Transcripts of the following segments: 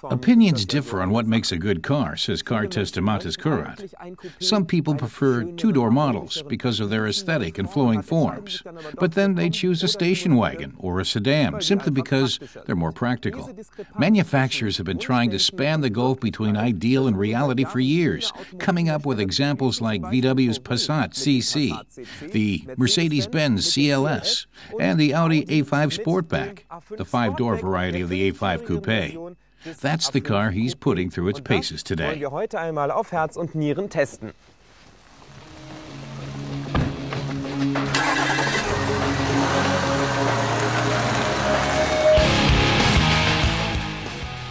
Opinions differ on what makes a good car, says car tester Matas Kurat. Some people prefer two-door models because of their aesthetic and flowing forms, but then they choose a station wagon or a sedan simply because they're more practical. Manufacturers have been trying to span the gulf between ideal and reality for years, coming up with examples like VW's Passat CC, the Mercedes-Benz CLS, and the Audi A5 Sportback, the five-door variety of the A5 Coupe. That's the car he's putting through its paces today.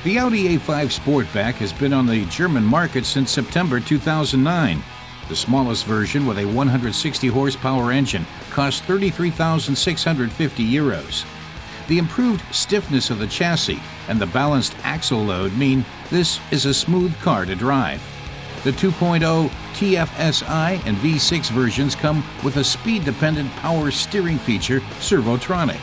The Audi A5 Sportback has been on the German market since September 2009. The smallest version, with a 160 horsepower engine, costs €33,650. The improved stiffness of the chassis and the balanced axle load mean this is a smooth car to drive. The 2.0 TFSI and V6 versions come with a speed-dependent power steering feature, Servotronic.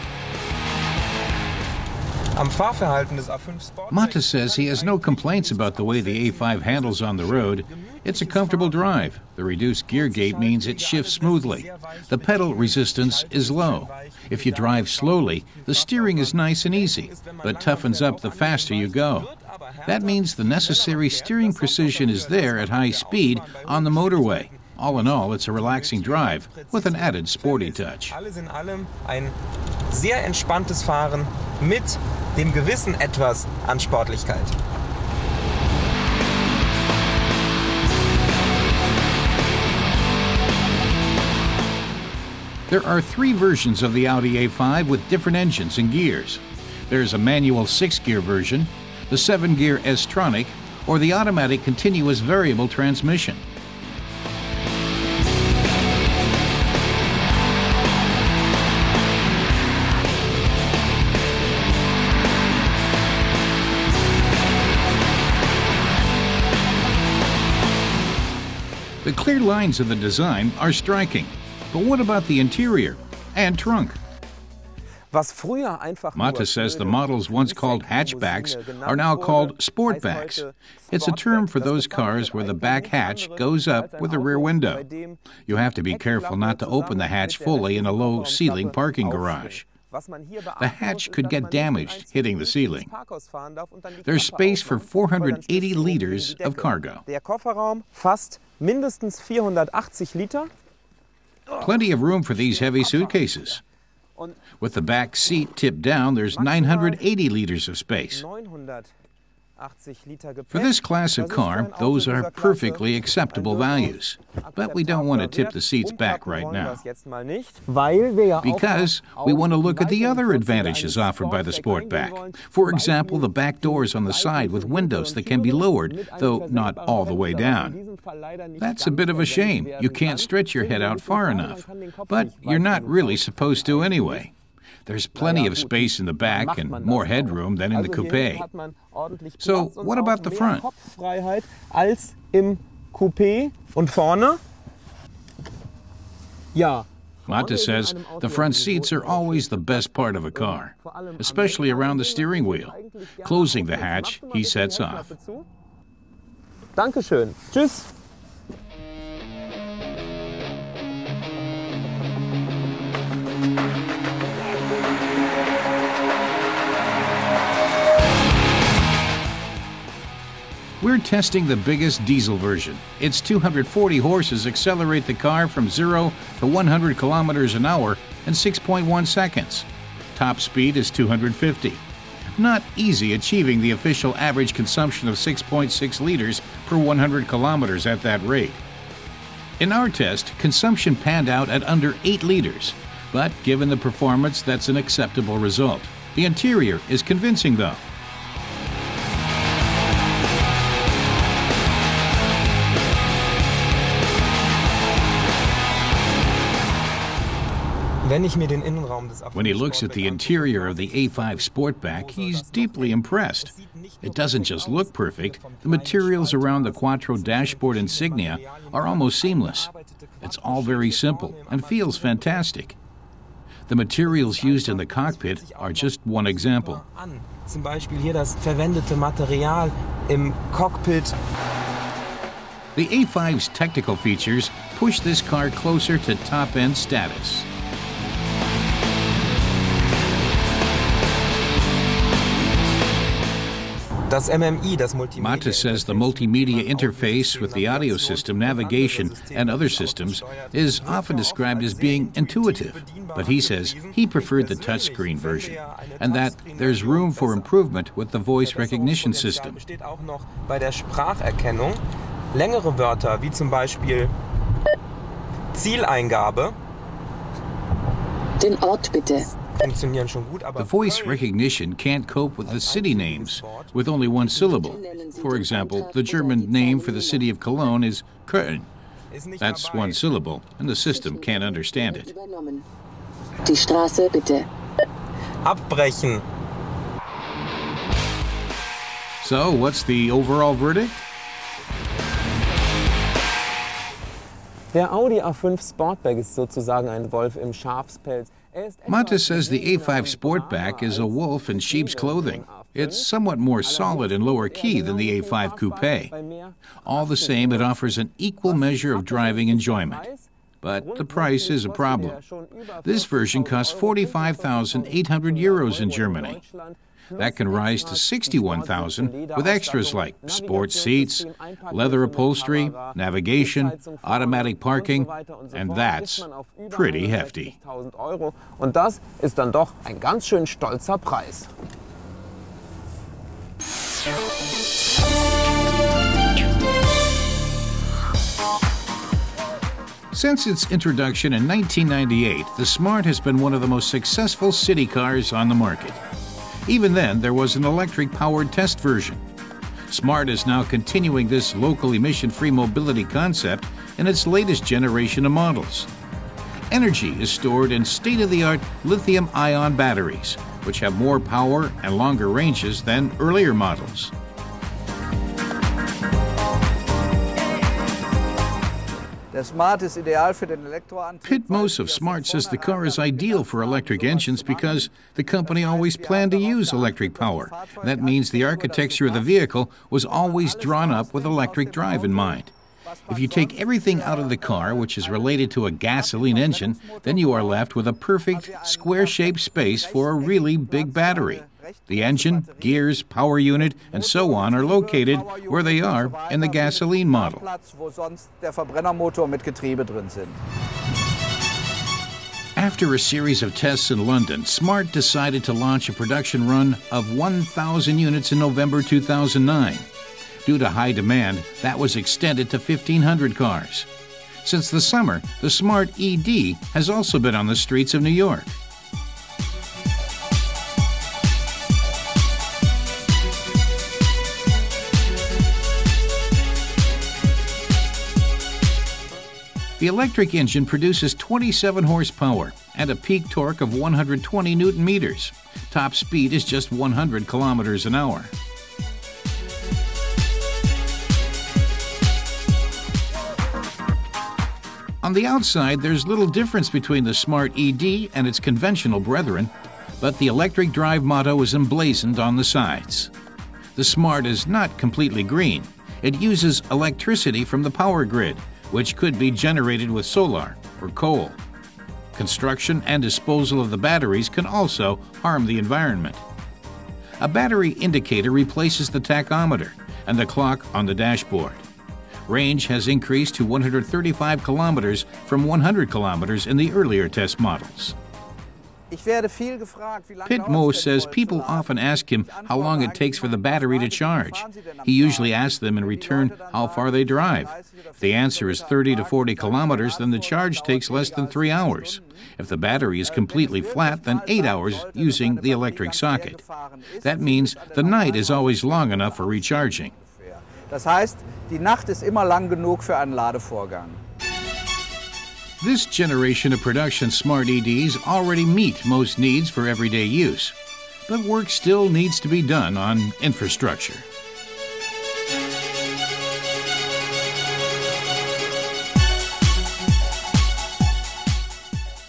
Matas says he has no complaints about the way the A5 handles on the road. It's a comfortable drive. The reduced gear gate means it shifts smoothly. The pedal resistance is low. If you drive slowly, the steering is nice and easy, but toughens up the faster you go. That means the necessary steering precision is there at high speed on the motorway. All in all, it's a relaxing drive with an added sporty touch. Alles in allem ein sehr entspanntes Fahren mit dem gewissen Etwas an Sportlichkeit. There are three versions of the Audi A5 with different engines and gears. There's a manual 6-gear version, the 7-gear S-Tronic, or the automatic continuous variable transmission. The clear lines of the design are striking. But what about the interior and trunk? Matas says the models once called hatchbacks are now called sportbacks. It's a term for those cars where the back hatch goes up with a rear window. You have to be careful not to open the hatch fully in a low-ceiling parking garage. The hatch could get damaged hitting the ceiling. There's space for 480 liters of cargo. Plenty of room for these heavy suitcases. With the back seat tipped down, there's 980 liters of space. For this class of car, those are perfectly acceptable values. But we don't want to tip the seats back right now, because we want to look at the other advantages offered by the Sportback. For example, the back doors on the side with windows that can be lowered, though not all the way down. That's a bit of a shame. You can't stretch your head out far enough. But you're not really supposed to anyway. There's plenty of space in the back and more headroom than in the coupe. So what about the front? Matas says the front seats are always the best part of a car, especially around the steering wheel. Closing the hatch, he sets off. Dankeschön. Tschüss. We're testing the biggest diesel version. Its 240 horses accelerate the car from 0 to 100 kilometers an hour in 6.1 seconds. Top speed is 250. Not easy achieving the official average consumption of 6.6 liters per 100 kilometers at that rate. In our test, consumption panned out at under 8 liters, but given the performance, that's an acceptable result. The interior is convincing, though. When he looks at the interior of the A5 Sportback, he's deeply impressed. It doesn't just look perfect, the materials around the Quattro dashboard insignia are almost seamless. It's all very simple and feels fantastic. The materials used in the cockpit are just one example. Zum Beispiel hier das verwendete Material im Cockpit. The A5's technical features push this car closer to top-end status. Das MMI, das Multimedia. Mata says the multimedia interface with the audio system, navigation, and other systems is often described as being intuitive, but he says he preferred the touchscreen version, and that there's room for improvement with the voice recognition system. Besteht auch noch bei der Spracherkennung. Längere Wörter, wie zum Beispiel Zieleingabe, den Ort bitte. funktionieren schon gut, aber The voice recognition can't cope with the city names with only one syllable. For example, the German name for the city of Cologne is Köln. That's one syllable, and the system can't understand it. Die Straße bitte. abbrechen. So, what's the overall verdict? Der Audi A5 Sportback ist sozusagen ein Wolf im Schafspelz. Mata says the A5 Sportback is a wolf in sheep's clothing. It's somewhat more solid and lower key than the A5 Coupe. All the same, it offers an equal measure of driving enjoyment. But the price is a problem. This version costs 45,800 euros in Germany. That can rise to 61,000 with extras like sports seats, leather upholstery, navigation, automatic parking, and that's pretty hefty. Und das ist dann doch ein ganz schön stolzer Preis. Since its introduction in 1998, the Smart has been one of the most successful city cars on the market. Even then, there was an electric-powered test version. Smart is now continuing this local emission-free mobility concept in its latest generation of models. Energy is stored in state-of-the-art lithium-ion batteries, which have more power and longer ranges than earlier models. Pitt Moos of Smart says the car is ideal for electric engines because the company always planned to use electric power. That means the architecture of the vehicle was always drawn up with electric drive in mind. If you take everything out of the car which is related to a gasoline engine, then you are left with a perfect square-shaped space for a really big battery. The engine, gears, power unit, and so on are located where they are in the gasoline model. After a series of tests in London, Smart decided to launch a production run of 1,000 units in November 2009. Due to high demand, that was extended to 1,500 cars. Since the summer, the Smart ED has also been on the streets of New York. The electric engine produces 27 horsepower and a peak torque of 120 Newton meters. Top speed is just 100 kilometers an hour. On the outside, there's little difference between the Smart ED and its conventional brethren, but the electric drive motto is emblazoned on the sides. The Smart is not completely green. It uses electricity from the power grid, which could be generated with solar or coal. Construction and disposal of the batteries can also harm the environment. A battery indicator replaces the tachometer and the clock on the dashboard. Range has increased to 135 kilometers from 100 kilometers in the earlier test models. Pitt Moos says people often ask him how long it takes for the battery to charge. He usually asks them in return how far they drive. If the answer is 30 to 40 kilometers, then the charge takes less than 3 hours. If the battery is completely flat, then 8 hours using the electric socket. That means the night is always long enough for recharging. Das heißt, die Nacht ist immer lang genug für einen Ladevorgang. This generation of production Smart EDs already meet most needs for everyday use, but work still needs to be done on infrastructure.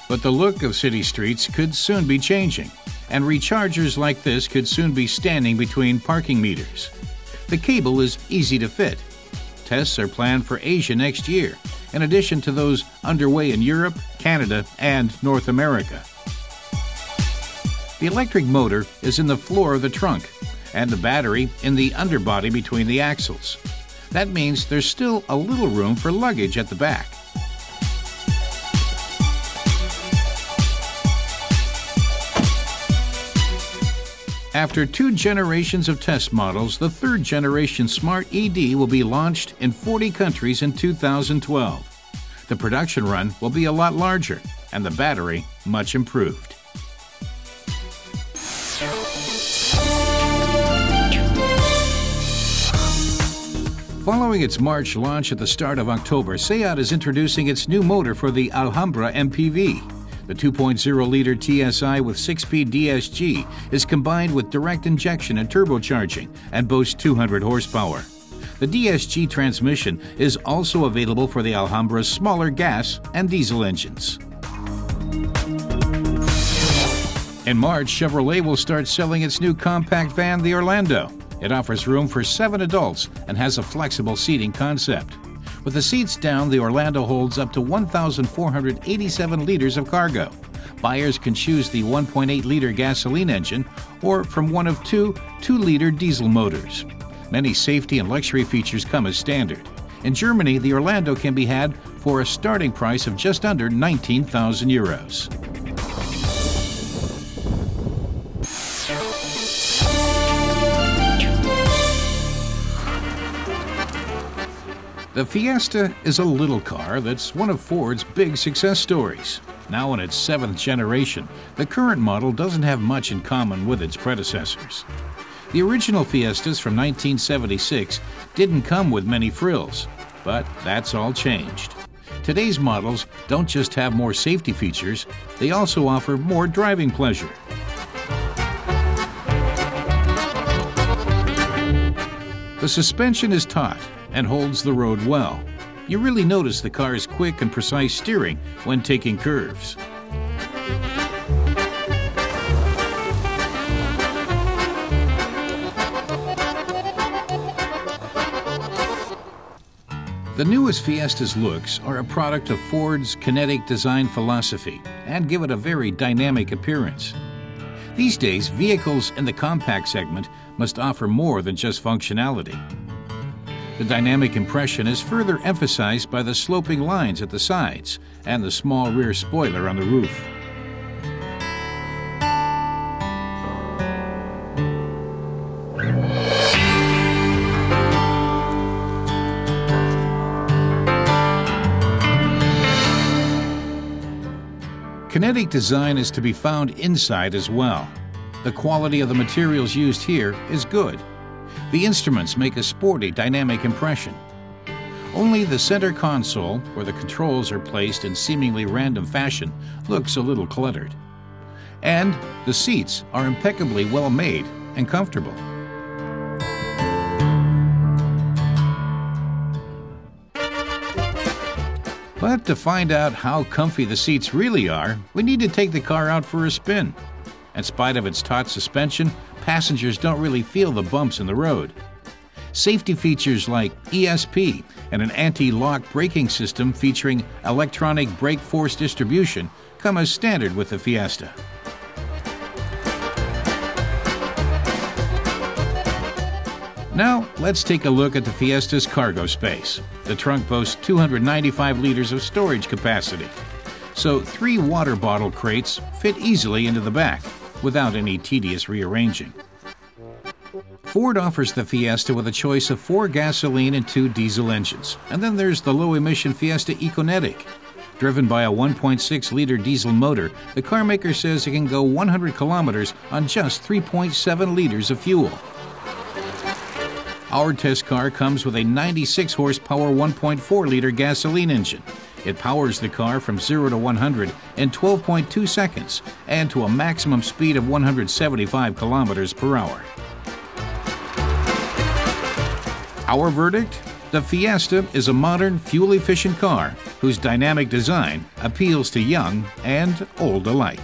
But the look of city streets could soon be changing, and rechargers like this could soon be standing between parking meters. The cable is easy to fit. Tests are planned for Asia next year, in addition to those underway in Europe, Canada, and North America. The electric motor is in the floor of the trunk, and the battery in the underbody between the axles. That means there's still a little room for luggage at the back. After 2 generations of test models, the 3rd generation Smart ED will be launched in 40 countries in 2012. The production run will be a lot larger, and the battery much improved. Following its March launch at the start of October, Seat is introducing its new motor for the Alhambra MPV. The 2.0-liter TSI with 6-speed DSG is combined with direct injection and turbocharging and boasts 200 horsepower. The DSG transmission is also available for the Alhambra's smaller gas and diesel engines. In March, Chevrolet will start selling its new compact van, the Orlando. It offers room for 7 adults and has a flexible seating concept. With the seats down, the Orlando holds up to 1,487 liters of cargo. Buyers can choose the 1.8-liter gasoline engine or from one of 2 2-liter diesel motors. Many safety and luxury features come as standard. In Germany, the Orlando can be had for a starting price of just under 19,000 euros. The Fiesta is a little car that's one of Ford's big success stories. Now in its 7th generation, the current model doesn't have much in common with its predecessors. The original Fiestas from 1976 didn't come with many frills, but that's all changed. Today's models don't just have more safety features, they also offer more driving pleasure. The suspension is taut and holds the road well. You really notice the car's quick and precise steering when taking curves. The newest Fiesta's looks are a product of Ford's kinetic design philosophy and give it a very dynamic appearance. These days, vehicles in the compact segment must offer more than just functionality. The dynamic impression is further emphasized by the sloping lines at the sides and the small rear spoiler on the roof. Kinetic design is to be found inside as well. The quality of the materials used here is good. The instruments make a sporty, dynamic impression. Only the center console, where the controls are placed in seemingly random fashion, looks a little cluttered. And the seats are impeccably well made and comfortable. But to find out how comfy the seats really are, we need to take the car out for a spin. In spite of its taut suspension, passengers don't really feel the bumps in the road. Safety features like ESP and an anti-lock braking system featuring electronic brake force distribution come as standard with the Fiesta. Now, let's take a look at the Fiesta's cargo space. The trunk boasts 295 liters of storage capacity, so 3 water bottle crates fit easily into the back without any tedious rearranging. Ford offers the Fiesta with a choice of 4 gasoline and 2 diesel engines, and then there's the low-emission Fiesta Econetic. Driven by a 1.6-liter diesel motor, the carmaker says it can go 100 kilometers on just 3.7 liters of fuel. Our test car comes with a 96-horsepower 1.4-liter gasoline engine. It powers the car from 0 to 100 in 12.2 seconds and to a maximum speed of 175 kilometers per hour. Our verdict? The Fiesta is a modern, fuel-efficient car whose dynamic design appeals to young and old alike.